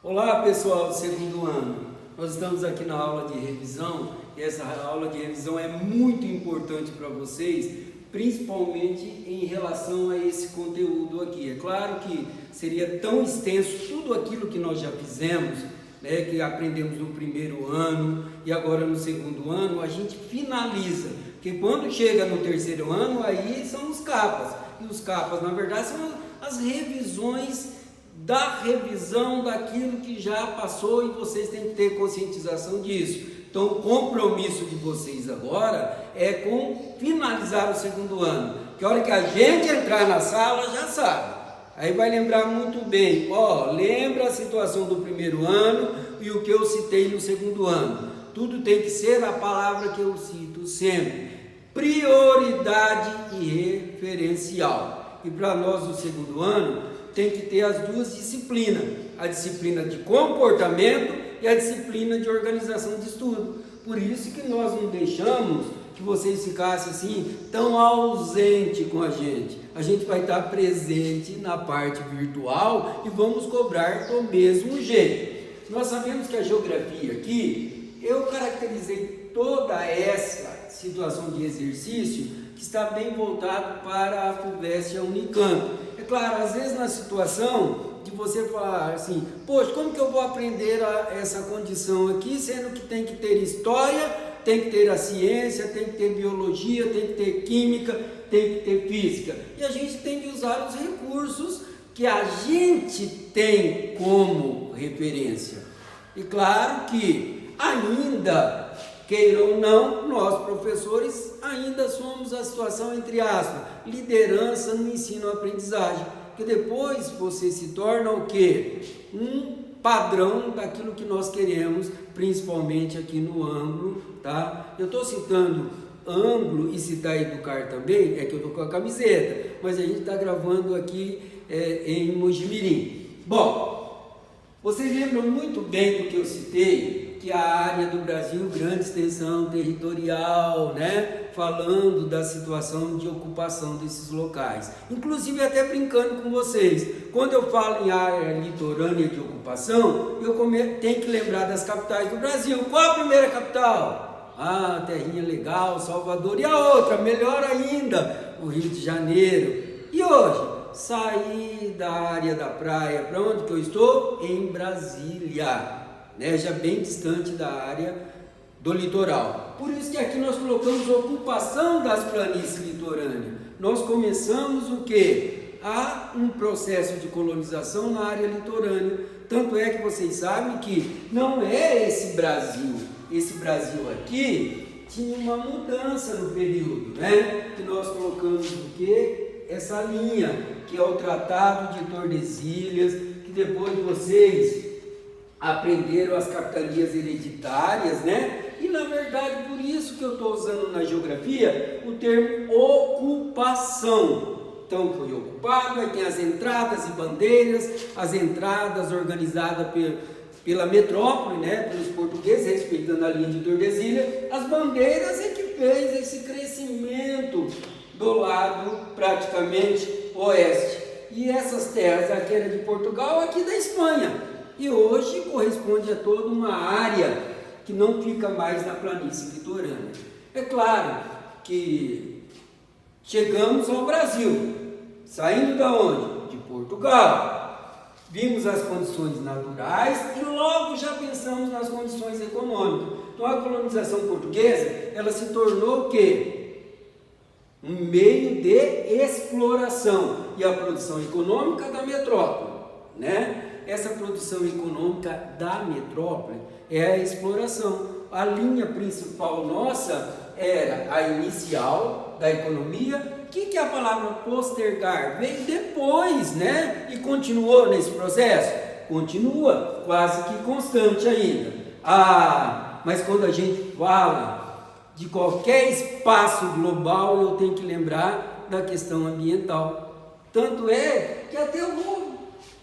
Olá pessoal do segundo ano, nós estamos aqui na aula de revisão e essa aula de revisão é muito importante para vocês, principalmente em relação a esse conteúdo aqui. É claro que seria tão extenso tudo aquilo que nós já fizemos, né, que aprendemos no primeiro ano e agora no segundo ano, a gente finaliza, porque quando chega no terceiro ano, aí são os capas, e os capas na verdade são as revisões da revisão daquilo que já passou e vocês têm que ter conscientização disso. Então o compromisso de vocês agora é com finalizar o segundo ano, que a hora que a gente entrar na sala já sabe, aí vai lembrar muito bem, lembra a situação do primeiro ano e o que eu citei no segundo ano, tudo tem que ser a palavra que eu cito sempre, prioridade e referencial. E para nós do segundo ano tem que ter as duas disciplinas, a disciplina de comportamento e a disciplina de organização de estudo. Por isso que nós não deixamos que vocês ficassem assim tão ausente com a gente. A gente vai estar presente na parte virtual e vamos cobrar do mesmo jeito. Nós sabemos que a geografia aqui, eu caracterizei toda essa situação de exercício que está bem voltado para a FUVEST e a Unicamp. É claro, às vezes na situação de você falar assim, poxa, como que eu vou aprender essa condição aqui, sendo que tem que ter história, tem que ter a ciência, tem que ter biologia, tem que ter química, tem que ter física. E a gente tem que usar os recursos que a gente tem como referência. E claro que ainda, queira ou não, nós professores ainda somos a situação, entre aspas, liderança no ensino-aprendizagem, que depois você se torna o quê? Um padrão daquilo que nós queremos, principalmente aqui no ângulo, tá? Eu estou citando ângulo e citar educar também, é que eu estou com a camiseta, mas a gente está gravando aqui em Mojimirim. Bom, vocês lembram muito bem do que eu citei, que a área do Brasil, grande extensão territorial, né? Falando da situação de ocupação desses locais. Inclusive até brincando com vocês, quando eu falo em área litorânea de ocupação, eu tenho que lembrar das capitais do Brasil. Qual a primeira capital? Ah, Terrinha Legal, Salvador. E a outra, melhor ainda, o Rio de Janeiro. E hoje, saí da área da praia, para onde que eu estou? Em Brasília. Já bem distante da área do litoral. Por isso que aqui nós colocamos a ocupação das planícies litorâneas. Nós começamos o quê? Há um processo de colonização na área litorânea. Tanto é que vocês sabem que não é esse Brasil. Esse Brasil aqui tinha uma mudança no período, né? Que nós colocamos o quê? Essa linha, que é o Tratado de Tordesilhas, que depois vocês aprenderam as capitanias hereditárias, né? E na verdade, por isso que eu estou usando na geografia o termo ocupação. Então, foi ocupado, aí tem as entradas e bandeiras, as entradas organizadas pela metrópole, né? Pelos portugueses, respeitando a linha de Tordesilhas. As bandeiras é que fez esse crescimento do lado praticamente oeste. E essas terras aqui era de Portugal, aqui da Espanha. E hoje corresponde a toda uma área que não fica mais na planície litorânea. É claro que chegamos ao Brasil, saindo da onde? De Portugal. Vimos as condições naturais e logo já pensamos nas condições econômicas. Então a colonização portuguesa, ela se tornou o quê? Um meio de exploração e a produção econômica da metrópole, né? Essa produção econômica da metrópole é a exploração. A linha principal nossa era a inicial da economia. O que é a palavra postergar? Veio depois, né? E continuou nesse processo? Continua, quase que constante ainda. Mas quando a gente fala de qualquer espaço global, eu tenho que lembrar da questão ambiental. Tanto é que até eu vou...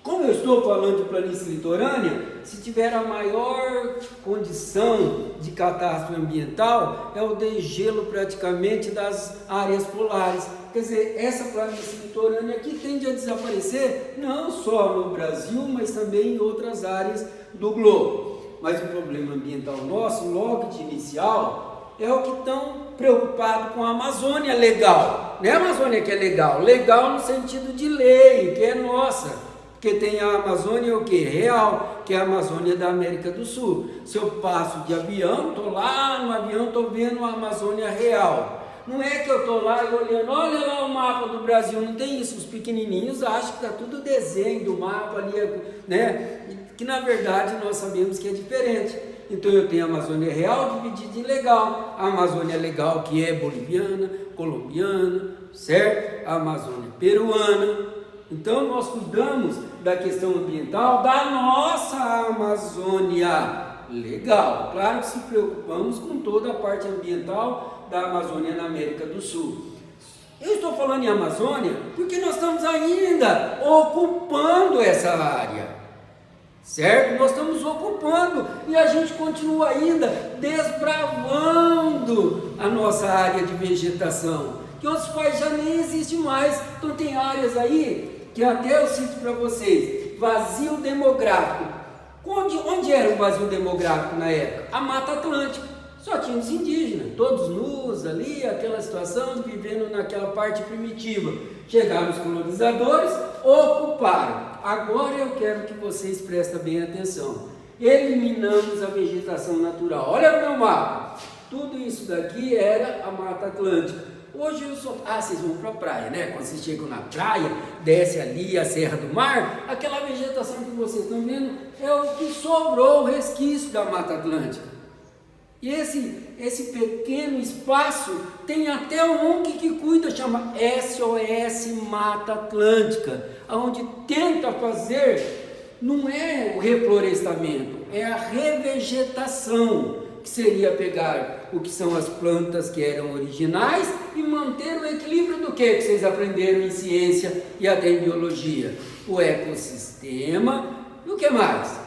Como eu estou falando de planície litorânea, se tiver a maior condição de catástrofe ambiental, é o degelo praticamente das áreas polares. Quer dizer, essa planície litorânea aqui tende a desaparecer, não só no Brasil, mas também em outras áreas do globo. Mas o problema ambiental nosso, logo de inicial, é o que estão preocupados com a Amazônia legal. Não é a Amazônia que é legal, legal no sentido de lei, que é nossa. Porque tem a Amazônia o que? Real, que é a Amazônia da América do Sul. Se eu passo de avião, estou lá no avião, estou vendo a Amazônia real. Não é que eu estou lá olhando, olha lá o mapa do Brasil, não tem isso. Os pequenininhos acham que está tudo desenho do mapa ali, né? Que na verdade nós sabemos que é diferente. Então eu tenho a Amazônia real dividida em legal. A Amazônia legal que é boliviana, colombiana, certo? A Amazônia peruana. Então nós cuidamos da questão ambiental da nossa Amazônia legal. Claro que se preocupamos com toda a parte ambiental da Amazônia na América do Sul. Eu estou falando em Amazônia porque nós estamos ainda ocupando essa área, certo? Nós estamos ocupando e a gente continua ainda desbravando a nossa área de vegetação, que outros países já nem existe mais. Então tem áreas aí que até eu cito para vocês, vazio demográfico. Onde era o vazio demográfico na época? A Mata Atlântica. Só tinha os indígenas, todos nus ali, aquela situação, vivendo naquela parte primitiva. Chegaram os colonizadores, ocuparam. Agora eu quero que vocês prestem bem atenção. Eliminamos a vegetação natural. Olha o meu mapa. Tudo isso daqui era a Mata Atlântica. Hoje eu sou... vocês vão para a praia, né? Quando vocês chegam na praia, desce ali a Serra do Mar, aquela vegetação que vocês estão vendo é o que sobrou, o resquício da Mata Atlântica. E esse pequeno espaço tem até um ONG que cuida, chama SOS Mata Atlântica, onde tenta fazer, não é o reflorestamento, é a revegetação, que seria pegar o que são as plantas que eram originais e manter o equilíbrio do que vocês aprenderam em ciência e até em biologia? O ecossistema e o que mais?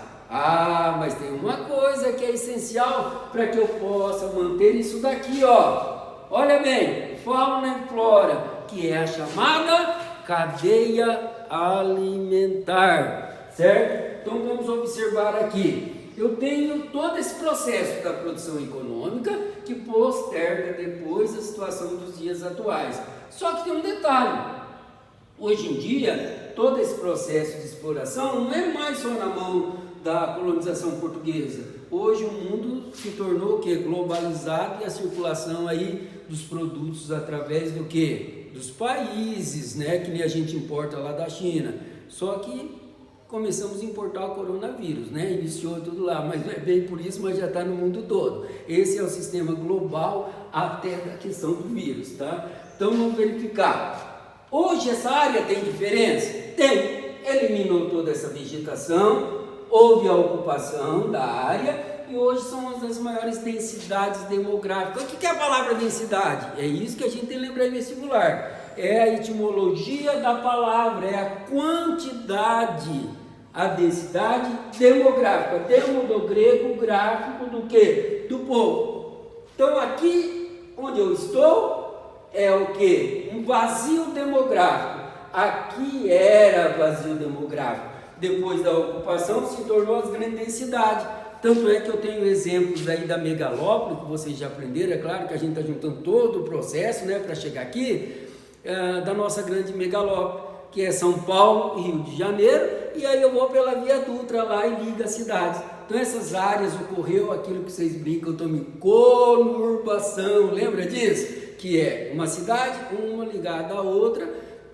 Mas tem uma coisa que é essencial para que eu possa manter isso daqui, ó. Olha bem, fauna e flora, que é a chamada cadeia alimentar, certo? Então vamos observar aqui. Eu tenho todo esse processo da produção econômica que posterga depois a situação dos dias atuais. Só que tem um detalhe. Hoje em dia, todo esse processo de exploração não é mais só na mão da colonização portuguesa. Hoje o mundo se tornou o quê? Globalizado, e a circulação aí dos produtos através do quê? Dos países, né? Que nem a gente importa lá da China. Só que começamos a importar o coronavírus, né? Iniciou tudo lá, mas não é bem por isso, mas já está no mundo todo. Esse é o sistema global até da questão do vírus, tá? Então vamos verificar. Hoje essa área tem diferença? Tem. Eliminou toda essa vegetação, houve a ocupação da área e hoje são as maiores densidades demográficas. O que é a palavra densidade? É isso que a gente tem que lembrar em vestibular. É a etimologia da palavra, é a quantidade, a densidade demográfica. Termo do grego, gráfico do quê? Do povo. Então aqui onde eu estou é o quê? Um vazio demográfico. Aqui era vazio demográfico. Depois da ocupação se tornou as grandes densidades. Tanto é que eu tenho exemplos aí da megalópole, que vocês já aprenderam, é claro que a gente está juntando todo o processo, né, para chegar aqui, da nossa grande megalópole, que é São Paulo e Rio de Janeiro, e aí eu vou pela Via Dutra lá e liga as cidades. Então essas áreas ocorreu aquilo que vocês brincam, conurbação, lembra disso? Que é uma cidade, uma ligada à outra,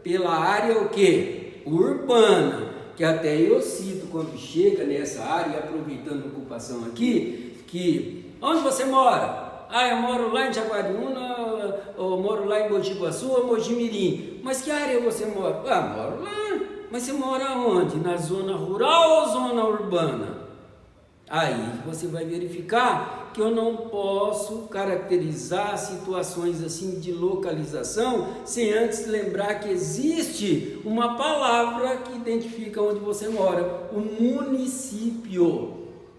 pela área o quê? Urbana, que até eu cito quando chega nessa área, aproveitando a ocupação aqui, que onde você mora? Eu moro lá em Jaguariúna, ou moro lá em Mogi Guaçu ou Mogi Mirim. Mas que área você mora? Moro lá. Mas você mora onde? Na zona rural ou zona urbana? Aí você vai verificar que eu não posso caracterizar situações assim de localização sem antes lembrar que existe uma palavra que identifica onde você mora, o município.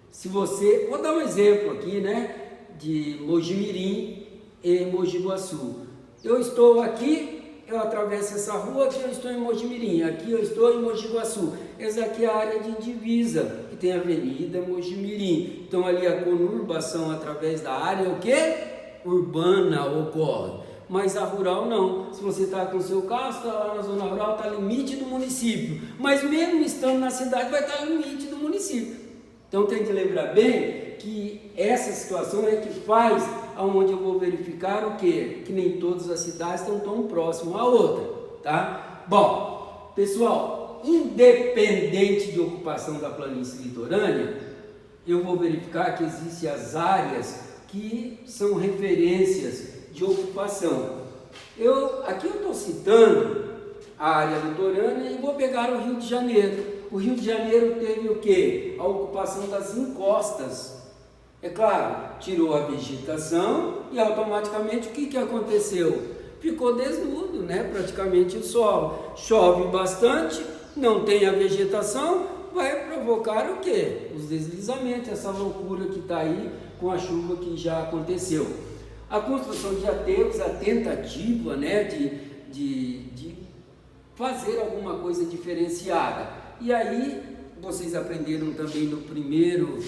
Se você, vou dar um exemplo aqui, né, de Mogi Mirim e Mogi Guaçu. Eu estou aqui eu atravesso essa rua, aqui eu estou em Mojimirim, aqui eu estou em Mogi Guaçu. Essa aqui é a área de divisa, que tem a Avenida Mojimirim. Então ali a conurbação através da área, o quê? Urbana ocorre. Mas a rural não. Se você está com o seu carro, está lá na zona rural, está limite do município. Mas mesmo estando na cidade, vai estar limite do município. Então tem que lembrar bem que essa situação é que faz aonde eu vou verificar o quê? Que nem todas as cidades estão tão próximas à outra, tá? Bom, pessoal, independente de ocupação da planície litorânea, eu vou verificar que existem as áreas que são referências de ocupação. Aqui eu estou citando a área litorânea e vou pegar o Rio de Janeiro. O Rio de Janeiro teve o quê? A ocupação das encostas. É claro, tirou a vegetação e automaticamente o que aconteceu? Ficou desnudo, né? Praticamente o solo. Chove bastante, não tem a vegetação, vai provocar o quê? Os deslizamentos, essa loucura que está aí com a chuva que já aconteceu. A construção de aterros, a tentativa, né, de fazer alguma coisa diferenciada. E aí, vocês aprenderam também no primeiro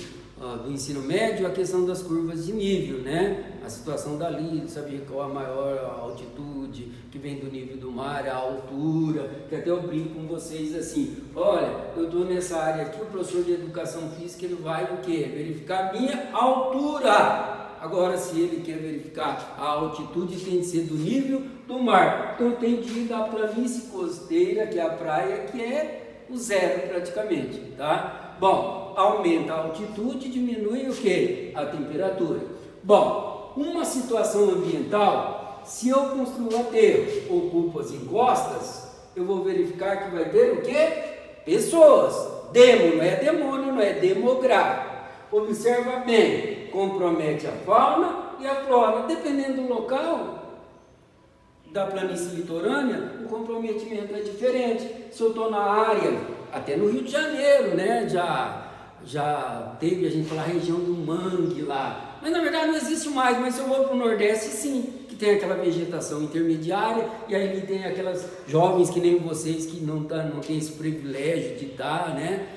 do ensino médio a questão das curvas de nível, né? A situação dali, saber qual a maior altitude que vem do nível do mar, a altura, que até eu brinco com vocês assim, olha, eu estou nessa área aqui, o professor de educação física, ele vai o quê? Verificar a minha altura. Agora, se ele quer verificar a altitude, tem de ser do nível do mar. Então, tem de ir da planície costeira, que é a praia, que é o zero praticamente, tá? Bom, aumenta a altitude, diminui o quê? A temperatura. Bom, uma situação ambiental, se eu construo um aterro, ocupo as encostas, eu vou verificar que vai ter o quê? Pessoas. Demo, não é demônio, não é demográfico. Observa bem, compromete a fauna e a flora. Dependendo do local da planície litorânea, o comprometimento é diferente. Se eu estou na área, até no Rio de Janeiro, né, já teve, a gente fala, a região do mangue lá, mas na verdade não existe mais. Mas se eu vou para o Nordeste, sim, que tem aquela vegetação intermediária, e aí tem aquelas jovens que nem vocês, que não tem esse privilégio de estar, né,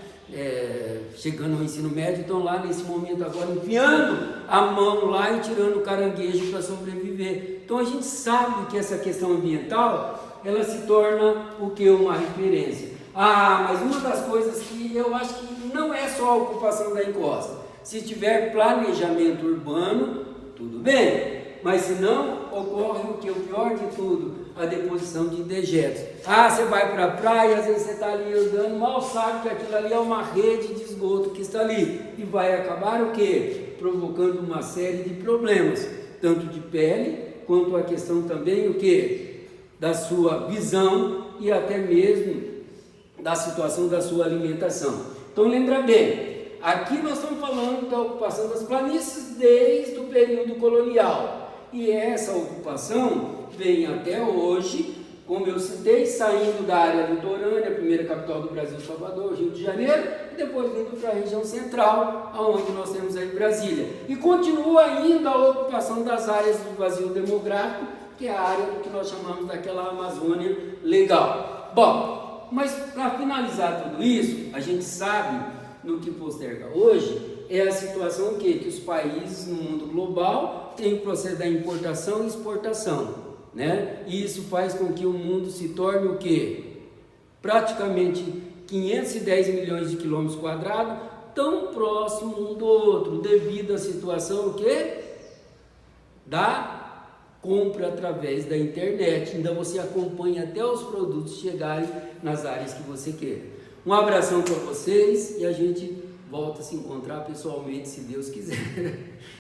chegando ao ensino médio, estão lá nesse momento agora enfiando a mão lá e tirando o caranguejo para sobreviver. Então a gente sabe que essa questão ambiental, ela se torna o que? Uma referência. Mas uma das coisas que eu acho que não é só a ocupação da encosta. Se tiver planejamento urbano, tudo bem, mas se não, ocorre o que? O pior de tudo, a deposição de dejetos. Você vai para a praia, às vezes você está ali andando, mal sabe que aquilo ali é uma rede de esgoto que está ali, e vai acabar o quê? Provocando uma série de problemas, tanto de pele, quanto a questão também o quê? Da sua visão e até mesmo da situação da sua alimentação. Então lembra bem, aqui nós estamos falando da ocupação das planícies desde o período colonial, e essa ocupação vem até hoje, como eu citei, saindo da área litorânea, a primeira capital do Brasil, Salvador, Rio de Janeiro, e depois vindo para a região central, onde nós temos aí Brasília. E continua ainda a ocupação das áreas do vazio demográfico, que é a área do que nós chamamos daquela Amazônia legal. Bom, mas para finalizar tudo isso, a gente sabe, no que posterga hoje, é a situação que os países no mundo global têm o processo da importação e exportação, né? E isso faz com que o mundo se torne o quê? Praticamente 510 milhões de quilômetros quadrados, tão próximo um do outro, devido à situação o quê? Da compra através da internet. Ainda você acompanha até os produtos chegarem nas áreas que você quer. Um abração para vocês e a gente volta a se encontrar pessoalmente, se Deus quiser.